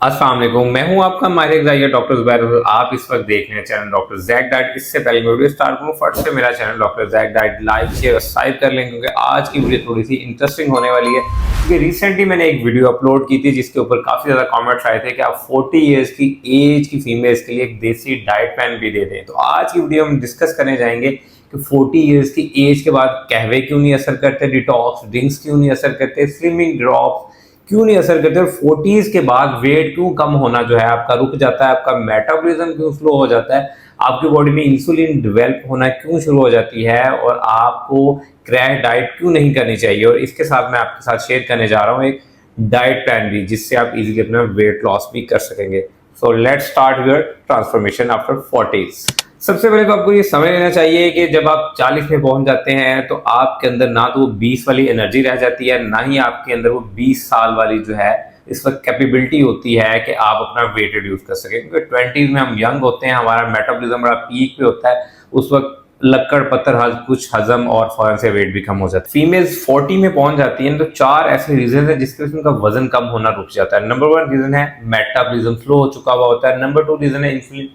अस्सलाम वालेकुम, मैं हूं आपका माहिर ज़ाहिर डॉक्टर ज़ुबैर और आप इस वक्त देख रहे हैं चैनल डॉक्टर ज़ैक डाइट। इससे पहले मैं वीडियो स्टार्ट करूं, फट से मेरा channel doctor Zac diet like share और सब्सक्राइब कर लें क्योंकि आज की वीडियो थोड़ी सी इंटरेस्टिंग होने वाली है। क्योंकि रिसेंटली मैंने एक वीडियो अपलोड की थी जिसके ऊपर काफ़ी ज़्यादा कॉमेंट्स आए थे कि आप 40 ईयर्स की एज की फीमेल्स के लिए एक देसी डाइट प्लान भी दे दें। तो आज की वीडियो हम डिस्कस करने जाएंगे कि 40 ईयर्स की एज के बाद कहवे क्यों नहीं असर करते, डिटॉक्स ड्रिंक्स क्यों नहीं असर करते, स्लिमिंग ड्रॉप्स क्यों नहीं असर करते, और 40s के बाद वेट क्यों कम होना जो है आपका रुक जाता है, आपका मेटाबॉलिज्म क्यों स्लो हो जाता है, आपकी बॉडी में इंसुलिन डेवलप होना क्यों शुरू हो जाती है, और आपको क्रैश डाइट क्यों नहीं करनी चाहिए। और इसके साथ मैं आपके साथ शेयर करने जा रहा हूँ एक डाइट प्लान भी जिससे आप इजीली अपना वेट लॉस भी कर सकेंगे। So let's start your transformation after 40s। सबसे पहले तो आपको ये समझ लेना चाहिए कि जब आप 40 में पहुंच जाते हैं तो आपके अंदर ना तो वो 20 वाली एनर्जी रह जाती है, ना ही आपके अंदर वो 20 साल वाली जो है इस वक्त कैपेबिलिटी होती है कि आप अपना वेट रिड्यूस कर सकें। क्योंकि 20s में हम यंग होते हैं, हमारा मेटाबॉलिज्म बड़ा पीक पे होता है, उस वक्त लक्कड़ पत्थर कुछ हजम और फौरन से वेट भी कम हो जाता है। फीमेल्स 40 में पहुंच जाती हैं तो 4 ऐसे रीजन है जिसकी वजह से उनका वजन कम होना रुक जाता है। नंबर 1 रीजन है मेटाबॉलिज्म स्लो हो चुका हुआ होता है। नंबर 2 रीजन है इंसुलिन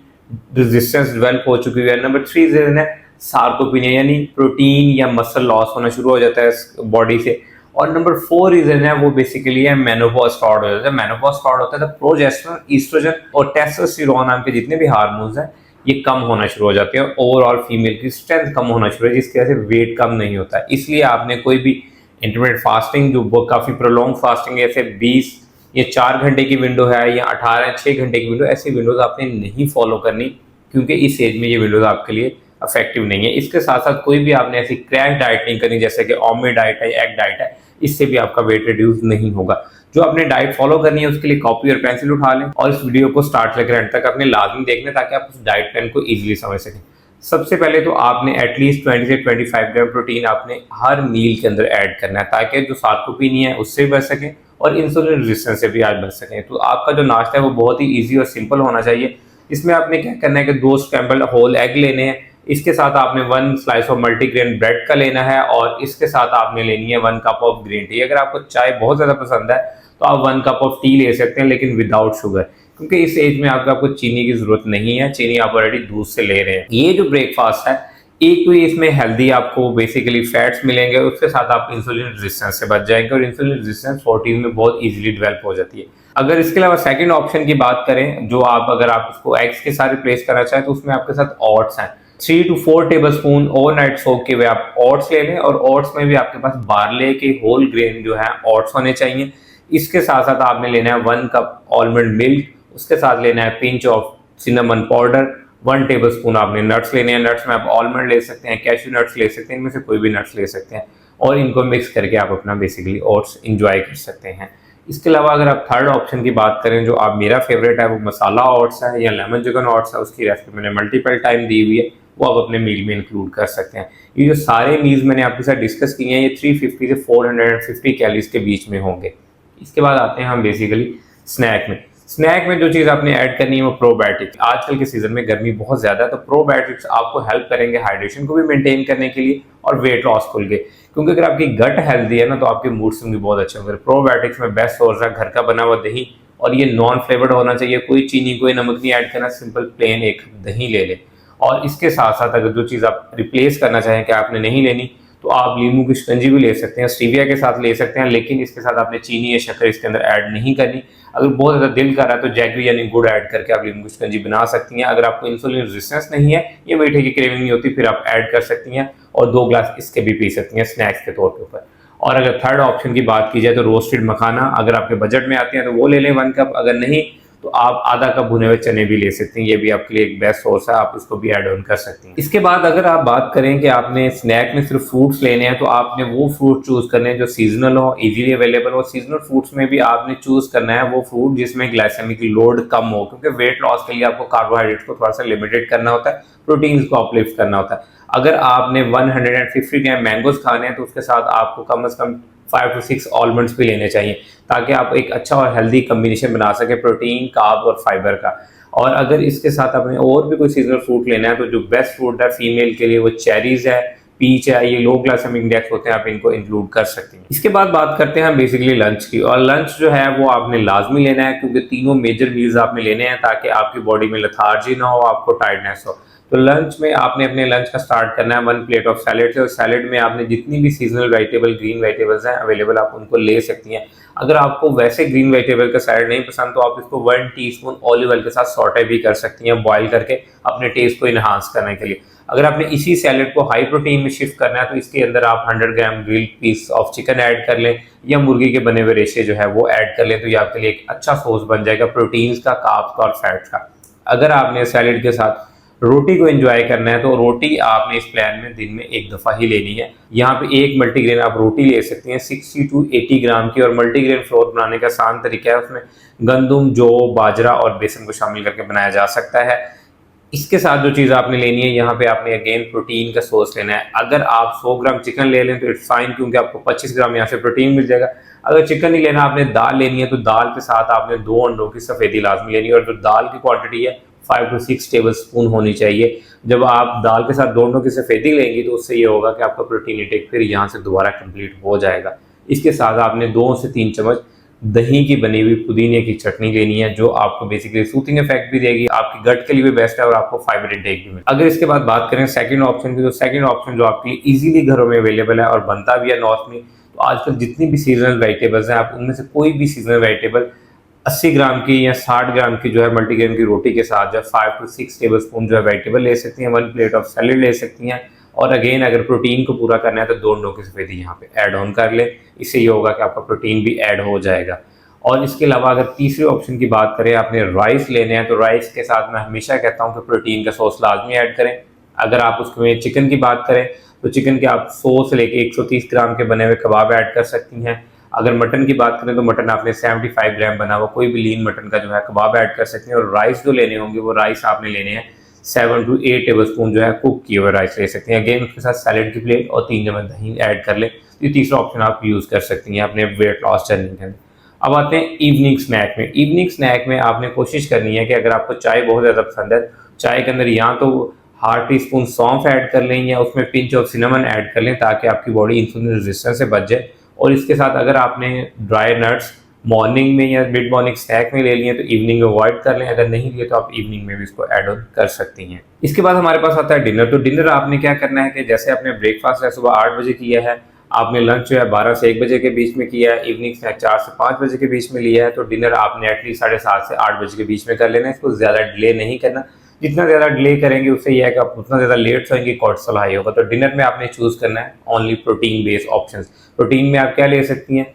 रेजिस्टेंस डेवलप हो चुकी है। नंबर 3 रीजन है सार्कोपिनिया यानी प्रोटीन या मसल लॉस होना शुरू हो जाता है बॉडी से। और नंबर 4 रीजन है वो बेसिकली है मेनोपॉज स्टार्ट हो जाता है। मेनोपॉज स्टार्ट होता है तो प्रोजेस्टेरोन, ईस्ट्रोजन और टेस्टोस्टेरोन नाम के जितने भी हार्मोन्स हैं ये कम होना शुरू हो जाते हैं। ओवरऑल फीमेल की स्ट्रेंथ कम होना शुरू है जिसकी वजह से वेट कम नहीं होता है। इसलिए आपने कोई भी इंटरमीडिएट फास्टिंग जो काफ़ी प्रोलॉन्ग फास्टिंग है, जैसे 20 ये 4 घंटे की विंडो है या 18 6 घंटे की विंडो, ऐसी विंडोज आपने नहीं फॉलो करनी क्योंकि इस एज में ये विंडोज आपके लिए इफेक्टिव नहीं है। इसके साथ साथ कोई भी आपने ऐसी क्रैश डाइट नहीं करनी जैसे कि ऑमी डाइट है, एग डाइट है, इससे भी आपका वेट रिड्यूस नहीं होगा। जो आपने डाइट फॉलो करनी है उसके लिए कॉपी और पेंसिल उठा लें और इस वीडियो को स्टार्ट से एंड तक अपने लाजमी देख लें ताकि आप उस डाइट प्लान को इजीली समझ सकें। सबसे पहले तो आपने एटलीस्ट 20 से 25 ग्राम प्रोटीन आपने हर मील के अंदर ऐड करना है ताकि जो सार्कोपिनिया है उससे भी बच सकें और इंसुलिन रेजिस्टेंस से भी आज बच सकें। तो आपका जो नाश्ता है वो बहुत ही ईजी और सिंपल होना चाहिए। इसमें आपने क्या करना है कि 2 स्क्रैम्बल्ड होल एग लेने हैं, इसके साथ आपने 1 स्लाइस ऑफ मल्टीग्रेन ब्रेड का लेना है और इसके साथ आपने लेनी है 1 कप ऑफ ग्रीन टी। अगर आपको चाय बहुत ज़्यादा पसंद है तो आप 1 कप ऑफ टी ले सकते हैं लेकिन विदाउट शुगर, क्योंकि इस एज में आपको चीनी की जरूरत नहीं है, चीनी आप ऑलरेडी दूध से ले रहे हैं। ये जो ब्रेकफास्ट है एक तो इसमें हेल्दी आपको बेसिकली फैट्स मिलेंगे, उसके साथ आप इंसुलिन रेजिस्टेंस से बच जाएंगे और इंसुलिन रेजिस्टेंस 40 में बहुत इजीली डेवलप हो जाती है। अगर इसके अलावा सेकंड ऑप्शन की बात करें जो अगर आप उसको एग्स के साथ रिप्लेस करना चाहें तो उसमें आपके साथ ओट्स हैं। 3 to 4 table spoon overnight soak के हुए आप ओट्स ले लें और ओट्स में भी आपके पास बार्ले के होल ग्रेन जो है ओट्स होने चाहिए। इसके साथ साथ आपने लेना है 1 कप आलमंड मिल्क, उसके साथ लेना है pinch of cinnamon powder, 1 table spoon आपने नट्स लेने हैं। नट्स में आप आलमंड ले सकते हैं, कैश्यू नट्स ले सकते हैं, इनमें से कोई भी नट्स ले सकते हैं और इनको मिक्स करके आप अपना बेसिकली ओट्स इंजॉय कर सकते हैं। इसके अलावा अगर आप थर्ड ऑप्शन की बात करें जो आप मेरा फेवरेट है वो मसाला ओट्स है या लेमन जगन ओट्स है, उसकी रेसिपी मैंने मल्टीपल टाइम दी हुई है, वो आप अपने मील में इंक्लूड कर सकते हैं। ये जो सारे मील्स मैंने आपके साथ डिस्कस किए हैं ये 350 से 450 कैलोरीज के बीच में होंगे। इसके बाद आते हैं हम बेसिकली स्नैक में। स्नैक में जो चीज़ आपने ऐड करनी है वो प्रोबायोटिक। आजकल के सीजन में गर्मी बहुत ज़्यादा है तो प्रोबायोटिक्स आपको हेल्प करेंगे हाइड्रेशन को भी मेंटेन करने के लिए और वेट लॉस को लिए, क्योंकि अगर आपकी गट हेल्दी है ना तो आपके मूड स्विंग भी बहुत अच्छे होंगे। प्रोबायोटिक्स में बेस्ट सोर्स है घर का बना हुआ दही और ये नॉन फ्लेवर्ड होना चाहिए, कोई चीनी कोई नमक नहीं ऐड करना, सिंपल प्लेन एक दही ले लें। और इसके साथ साथ अगर जो चीज़ आप रिप्लेस करना चाहें कि आपने नहीं लेनी तो आप नींबू की शिकंजी भी ले सकते हैं, स्टीविया के साथ ले सकते हैं, लेकिन इसके साथ आपने चीनी या शक्कर इसके अंदर ऐड नहीं करनी। अगर बहुत ज़्यादा दिल कर रहा है तो जैगरी यानी गुड़ ऐड करके आप नींबू की शिकंजी बना सकती हैं। अगर आपको इंसुलिन रेजिस्टेंस नहीं है या मीठे की क्रेविंग नहीं होती फिर आप ऐड कर सकती हैं और 2 ग्लास इसके भी पी सकती हैं स्नैक्स के तौर के ऊपर। और अगर थर्ड ऑप्शन की बात की जाए तो रोस्टेड मखाना अगर आपके बजट में आते हैं तो वो ले लें 1 कप, अगर नहीं तो आप आधा कप भुने हुए चने भी ले सकते हैं, ये भी आपके लिए एक बेस्ट सोर्स है, आप इसको भी ऐड ऑन कर सकते हैं। इसके बाद अगर आप बात करें कि आपने स्नैक में सिर्फ फ्रूट्स लेने हैं तो आपने वो फ्रूट चूज करने हैं जो सीजनल हो, इजीली अवेलेबल हो। सीजनल फ्रूट्स में भी आपने चूज करना है वो फ्रूट जिसमें ग्लाइसेमिक लोड कम हो, क्योंकि वेट लॉस के लिए आपको कार्बोहाइड्रेट को थोड़ा सा लिमिटेड करना होता है, प्रोटीन्स को अपलिफ्ट करना होता है। अगर आपने 150 ग्राम मैंगोज खाने हैं तो उसके साथ आपको कम से कम 5 to 6 आलमंड्स भी लेने चाहिए ताकि आप एक अच्छा और हेल्दी कम्बिनेशन बना सके प्रोटीन, कार्ब और फाइबर का। और अगर इसके साथ आपने और भी कोई सीजनल फ्रूट लेना है तो जो बेस्ट फ्रूट है फीमेल के लिए वो चेरीज है, पीच है, ये लो ग्लाइसेमिक इंडेक्स होते हैं, आप इनको इंक्लूड कर सकते हैं। इसके बाद बात करते हैं बेसिकली लंच की, और लंच जो है वो आपने लाजमी लेना है, क्योंकि तीनों मेजर मील्स आपने लेने हैं ताकि आपकी बॉडी में लेथार्जी ना हो, आपको टायर्डनेस हो। तो लंच में आपने अपने लंच का स्टार्ट करना है 1 प्लेट ऑफ सैलेड से, और सैलेड में आपने जितनी भी सीजनल वेजिटेबल, ग्रीन वेजिटेबल्स हैं अवेलेबल, आप उनको ले सकती हैं। अगर आपको वैसे ग्रीन वेजिटेबल का सैलेड नहीं पसंद तो आप इसको 1 टीस्पून ऑलिव ऑयल के साथ सॉटे भी कर सकती हैं, बॉयल करके अपने टेस्ट को इन्हांस करने के लिए। अगर आपने इसी सैलेड को हाई प्रोटीन में शिफ्ट करना है तो इसके अंदर आप 100 gram grilled piece of chicken add कर लें, या मुर्गी के बने हुए रेशे जो है वो ऐड कर लें, तो ये आपके लिए एक अच्छा सोर्स बन जाएगा प्रोटीन्स का, कार्ब्स का और फैट्स का। अगर आपने सैलेड के साथ रोटी को एंजॉय करना है तो रोटी आपने इस प्लान में दिन में एक दफ़ा ही लेनी है। यहाँ पे एक मल्टीग्रेन आप रोटी ले सकती हैं 60 to 80 ग्राम की, और मल्टीग्रेन फ्लोर बनाने का आसान तरीका है, उसमें गंदम, जौ, बाजरा और बेसन को शामिल करके बनाया जा सकता है। इसके साथ जो चीज़ आपने लेनी है, यहाँ पे आपने अगेन प्रोटीन का सोर्स लेना है। अगर आप 100 ग्राम चिकन ले लें तो इट्स फाइन, क्योंकि आपको 25 ग्राम यहाँ से प्रोटीन मिल जाएगा। अगर चिकन नहीं लेना, आपने दाल लेनी है, तो दाल के साथ आपने 2 अंडों की सफ़ेदी लाजमी लेनी है, और जो दाल की क्वांटिटी है 5 to 6 टेबल स्पून होनी चाहिए। जब आप दाल के साथ 2 अंडों की सफ़ेदी लेंगी तो उससे ये होगा कि आपका प्रोटीन इंटेक फिर यहाँ से दोबारा कंप्लीट हो जाएगा। इसके साथ आपने 2 से 3 चम्मच दही की बनी हुई पुदीने की चटनी लेनी है, जो आपको बेसिकली सूथिंग इफेक्ट भी देगी, आपकी गट के लिए भी बेस्ट है और आपको फाइबर इंटेक भी मिलेगा। अगर इसके बाद बात करें सेकंड ऑप्शन की, तो सेकंड ऑप्शन जो आपके लिए इजीली घरों में अवेलेबल है और बनता भी है नॉर्थ में, तो आजकल जितनी भी सीजनल वेजिटेबल्स हैं, आप उनमें से कोई भी सीजनल वेजिटेबल 80 ग्राम की या 60 ग्राम की जो है मल्टीग्रेन की रोटी के साथ जो है 5 to 6 टेबल स्पून जो है वेजिटेबल ले सकती हैं, 1 प्लेट ऑफ सैलेड ले सकती हैं, और अगेन अगर प्रोटीन को पूरा करना है तो 2 अंडों की सफ़ेदी यहाँ पे ऐड ऑन कर ले। इससे ये होगा कि आपका प्रोटीन भी ऐड हो जाएगा। और इसके अलावा अगर तीसरे ऑप्शन की बात करें, आपने राइस लेने हैं, तो राइस के साथ मैं हमेशा कहता हूँ कि प्रोटीन का सोर्स लाजमी ऐड करें। अगर आप उसमें चिकन की बात करें तो चिकन के आप 100 से लेकर 130 ग्राम के बने हुए कबाब ऐड कर सकती हैं। अगर मटन की बात करें तो मटन आपने 75 ग्राम बना हुआ कोई भी लीन मटन का जो है कबाब ऐड कर सकते हैं। और राइस जो लेने होंगे वो राइस आपने लेने हैं 7 to 8 टेबल स्पून जो है कुक किए हुए राइस ले सकते हैं। अगेन उसके साथ सैलेड की प्लेट और 3 चम्मच दही ऐड कर ले। तो ये तीसरा ऑप्शन आप यूज़ कर सकती हैं अपने वेट लॉस जर्नी के अंदर। अब आते हैं इवनिंग स्नैक में। इवनिंग स्नैक में आपने कोशिश करनी है कि अगर आपको चाय बहुत ज़्यादा पसंद है, चाय के अंदर या तो हाफ टी स्पून सौंफ ऐड कर लें या उसमें पिंच ऑफ सिनेमन ऐड कर लें, ताकि आपकी बॉडी इंसुलिन रेजिस्टेंस से बच जाए। और इसके साथ अगर आपने ड्राई नट्स मॉर्निंग में या मिड मॉर्निंग स्नैक में ले लिए तो इवनिंग में अवॉइड कर लें, अगर नहीं लिए तो आप इवनिंग में भी इसको ऐड ऑन कर सकती हैं। इसके बाद हमारे पास आता है डिनर। तो डिनर आपने क्या करना है कि जैसे आपने ब्रेकफास्ट है सुबह 8 बजे किया है, आपने लंच जो है 12 से 1 बजे के बीच में किया है, इवनिंग स्नैक 4 से 5 बजे के बीच में लिया है, तो डिनर आपने एटलीस्ट 7:30 से 8 बजे के बीच में कर लेना है। इसको ज़्यादा डिले नहीं करना, जितना ज़्यादा डिले करेंगे उससे यह है कि आप उतना ज़्यादा लेट सोएंगे, कोर्टिसोल हाई होगा। तो डिनर में आपने चूज़ करना है only protein based options. Protein में आप क्या ले सकती हैं,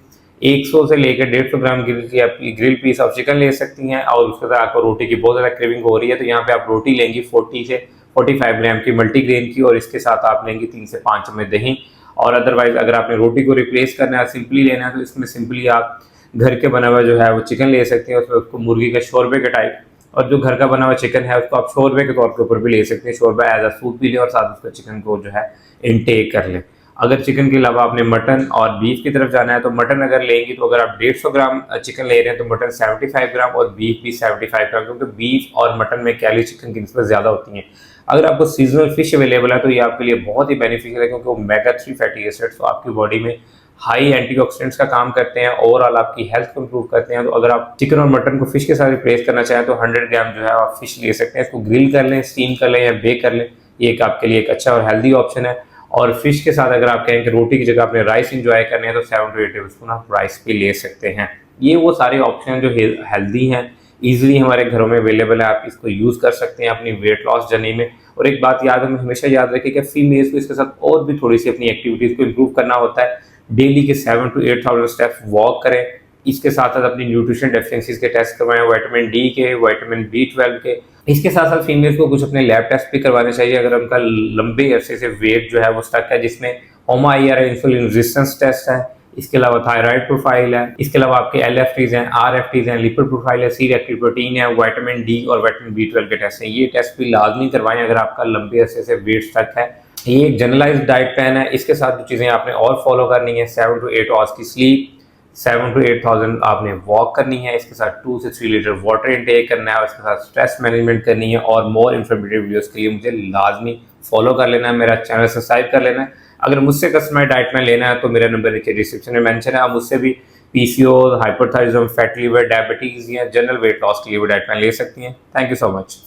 100 से लेकर 150 ग्राम ग्रिल पीस ऑफ चिकन ले सकती हैं। और उसके साथ आपको रोटी की बहुत ज़्यादा क्रेविंग हो रही है तो यहाँ पे आप रोटी लेंगी 40 से 45 ग्राम की मल्टीग्रेन की, और इसके साथ आप लेंगी 3 से 5 चम्मच दही। और अदरवाइज अगर आपने रोटी को रिप्लेस करना है, सिंपली लेना है, तो इसमें सिंपली आप घर के बना हुआ जो है वो चिकन ले सकते हैं, उसमें उसको मुर्गी का शोरबे के टाइप, और जो घर का बना हुआ चिकन है उसको आप शोरबे के तौर के ऊपर भी ले सकते हैं। शोरबा एज अ सूप भी लें और साथ उसका चिकन को जो है इनटेक कर लें। अगर चिकन के अलावा आपने मटन और बीफ की तरफ जाना है तो मटन अगर लेंगी तो अगर आप 150 ग्राम चिकन ले रहे हैं तो मटन 75 ग्राम और बीफ भी 75 ग्राम, क्योंकि बीफ और मटन में कैलोरी चिकन की निस्बत ज़्यादा होती हैं। अगर आपको सीजनल फिश अवेलेबल है तो ये आपके लिए बहुत ही बेनिफिशियल है, क्योंकि omega 3 फैटी एसिड्स तो आपकी बॉडी में हाई एंटीऑक्सीडेंट्स का काम करते हैं, ओवरऑल आपकी हेल्थ को इंप्रूव करते हैं। तो अगर आप चिकन और मटन को फिश के साथ रिप्लेस करना चाहें तो 100 ग्राम जो है आप फिश ले सकते हैं। इसको ग्रिल कर लें, स्टीम कर लें या बेक कर लें, ये एक आपके लिए एक अच्छा और हेल्दी ऑप्शन है। और फिश के साथ अगर आप कहें कि रोटी की जगह आपने राइस इंजॉय करने हैं तो 7 to 8 टेबल स्पून आप राइस भी ले सकते हैं। ये वो सारे ऑप्शन हैं जो हेल्दी हैं, ईजिली हमारे घरों में अवेलेबल है, आप इसको यूज़ कर सकते हैं अपनी वेट लॉस जर्नी में। और एक बात हमेशा याद रखें कि फीमेल्स को इसके साथ और भी थोड़ी सी अपनी एक्टिविटीज़ को इम्प्रूव करना होता है। डेली के 7 to 8,000 स्टेप्स वॉक करें, इसके साथ साथ अपनी न्यूट्रिशन डेफिशिएंसीज के टेस्ट करवाएं, विटामिन डी के, विटामिन B12 के। इसके साथ साथ फीमेल्स को कुछ अपने लैब टेस्ट भी करवाने चाहिए अगर उनका लंबे अरसे से वेट जो है वो स्टक है, जिसमें HOMA-IR इंसुलिन रेजिस्टेंस टेस्ट है, इसके अलावा थायराइड प्रोफाइल है, इसके अलावा आपके LFTs हैं, RFTs हैं, लिपिड प्रोफाइल है, सी रेक्टिव प्रोटीन है, विटामिन डी और विटामिन B12 के टेस्ट हैं। ये टेस्ट भी लाजमी करवाएं अगर आपका लंबे अरसे से वेट स्टक है। ये एक जनरलाइज्ड डाइट प्लान है। इसके साथ जो चीज़ें आपने और फॉलो करनी है, 7 to 8 आवर्स की स्लीप, 7 to 8,000 आपने वॉक करनी है, इसके साथ 2 से 3 लीटर वाटर इनटेक करना है, और इसके साथ स्ट्रेस मैनेजमेंट करनी है। और मोर इन्फॉर्मेटिव वीडियोस के लिए मुझे लाजमी फॉलो कर लेना है, मेरा चैनल सब्सक्राइब कर लेना है। अगर मुझसे कस्टमाइज्ड डाइट प्लान लेना है तो मेरा नंबर नीचे डिस्क्रिप्शन में मेंशन है, आप मुझसे भी PCO, hyperthyroidism, fatty liver, diabetes या जनरल वेट लॉस के लिए भी डाइट प्लान ले सकती हैं। Thank you so much.